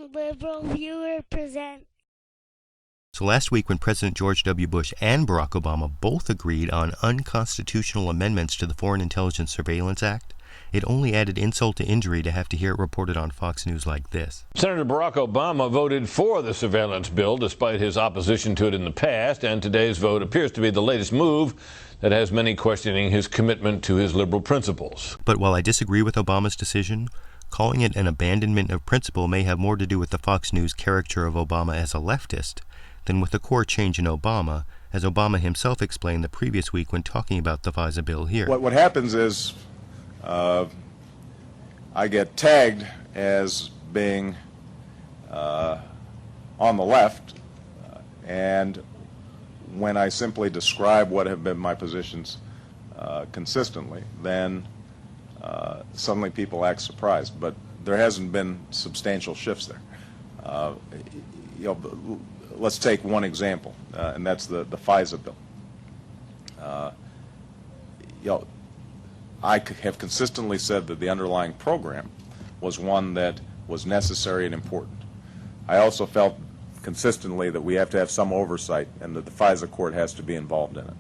Liberal Viewer present. So last week when President George W. Bush and Barack Obama both agreed on unconstitutional amendments to the Foreign Intelligence Surveillance Act, it only added insult to injury to have to hear it reported on Fox News like this. Senator Barack Obama voted for the surveillance bill despite his opposition to it in the past, and today's vote appears to be the latest move that has many questioning his commitment to his liberal principles. But while I disagree with Obama's decision, calling it an abandonment of principle may have more to do with the Fox News caricature of Obama as a leftist than with the core change in Obama, as Obama himself explained the previous week when talking about the FISA bill here. What happens is I get tagged as being on the left, and when I simply describe what have been my positions consistently, then suddenly people act surprised. But there hasn't been substantial shifts there. Let's take one example, and that's the FISA bill. I have consistently said that the underlying program was one that was necessary and important. I also felt consistently that we have to have some oversight and that the FISA court has to be involved in it.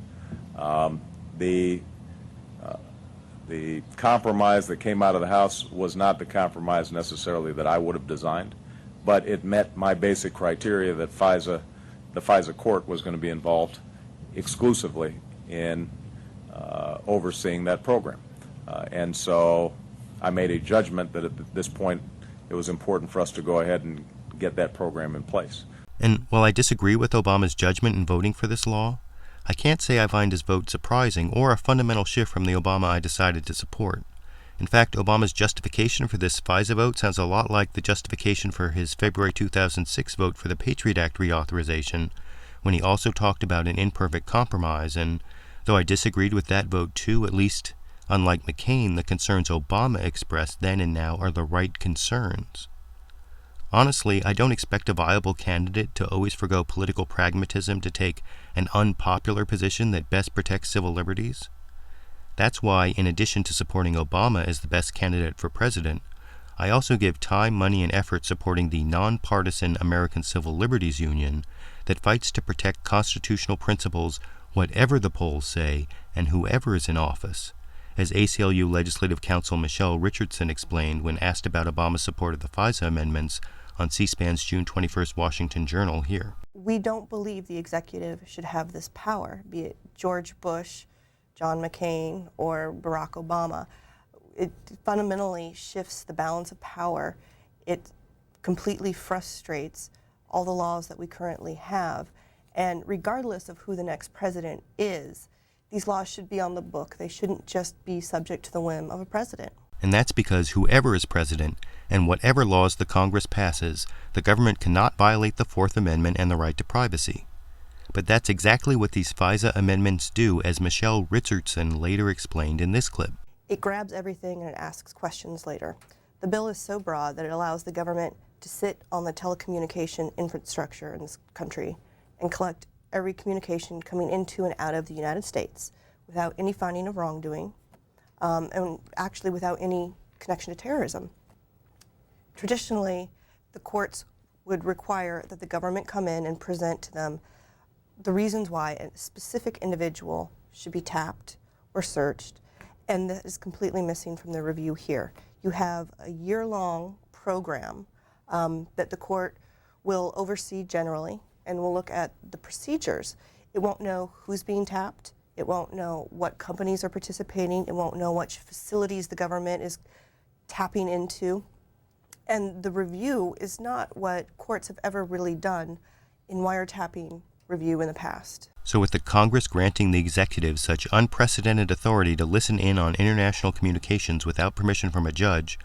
The compromise that came out of the House was not the compromise necessarily that I would have designed, but it met my basic criteria that the FISA court was going to be involved exclusively in overseeing that program. And so I made a judgment that at this point it was important for us to go ahead and get that program in place. And while I disagree with Obama's judgment in voting for this law, I can't say I find his vote surprising or a fundamental shift from the Obama I decided to support. In fact, Obama's justification for this FISA vote sounds a lot like the justification for his February 2006 vote for the Patriot Act reauthorization, when he also talked about an imperfect compromise, and though I disagreed with that vote too, at least, unlike McCain, the concerns Obama expressed then and now are the right concerns. Honestly, I don't expect a viable candidate to always forgo political pragmatism to take an unpopular position that best protects civil liberties. That's why, in addition to supporting Obama as the best candidate for president, I also give time, money, and effort supporting the nonpartisan American Civil Liberties Union that fights to protect constitutional principles whatever the polls say and whoever is in office, as ACLU Legislative Counsel Michelle Richardson explained when asked about Obama's support of the FISA amendments on C-SPAN's June 21st Washington Journal here. We don't believe the executive should have this power, be it George Bush, John McCain, or Barack Obama. It fundamentally shifts the balance of power. It completely frustrates all the laws that we currently have. And regardless of who the next president is, these laws should be on the book. They shouldn't just be subject to the whim of a president. And that's because whoever is president and whatever laws the Congress passes, the government cannot violate the Fourth Amendment and the right to privacy. But that's exactly what these FISA amendments do, as Michelle Richardson later explained in this clip. It grabs everything and it asks questions later. The bill is so broad that it allows the government to sit on the telecommunication infrastructure in this country and collect every communication coming into and out of the United States without any finding of wrongdoing, and actually without any connection to terrorism. Traditionally, the courts would require that the government come in and present to them the reasons why a specific individual should be tapped or searched, and that is completely missing from the review here. You have a year-long program that the court will oversee generally and will look at the procedures. It won't know who's being tapped. It won't know what companies are participating. It won't know which facilities the government is tapping into. And the review is not what courts have ever really done in wiretapping review in the past. So with the Congress granting the executive such unprecedented authority to listen in on international communications without permission from a judge,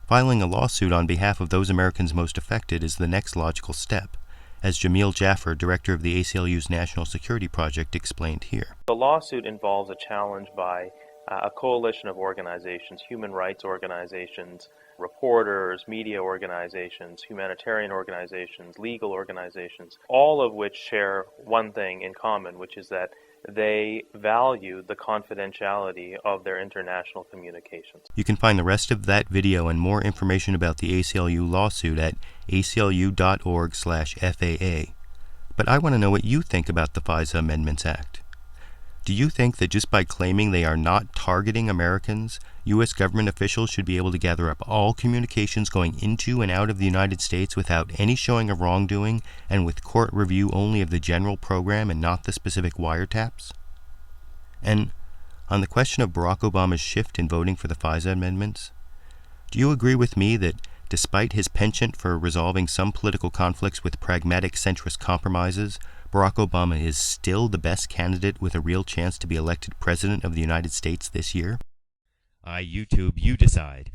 filing a lawsuit on behalf of those Americans most affected is the next logical step, as Jamil Jaffer, director of the ACLU's National Security Project, explained here. The lawsuit involves a challenge by a coalition of organizations, human rights organizations, reporters, media organizations, humanitarian organizations, legal organizations, all of which share one thing in common, which is that they value the confidentiality of their international communications. You can find the rest of that video and more information about the ACLU lawsuit at aclu.org/FAA. But I want to know what you think about the FISA Amendments Act. Do you think that just by claiming they are not targeting Americans, U.S. government officials should be able to gather up all communications going into and out of the United States without any showing of wrongdoing and with court review only of the general program and not the specific wiretaps? And on the question of Barack Obama's shift in voting for the FISA amendments, do you agree with me that despite his penchant for resolving some political conflicts with pragmatic centrist compromises, Barack Obama is still the best candidate with a real chance to be elected President of the United States this year? YouTube, you decide.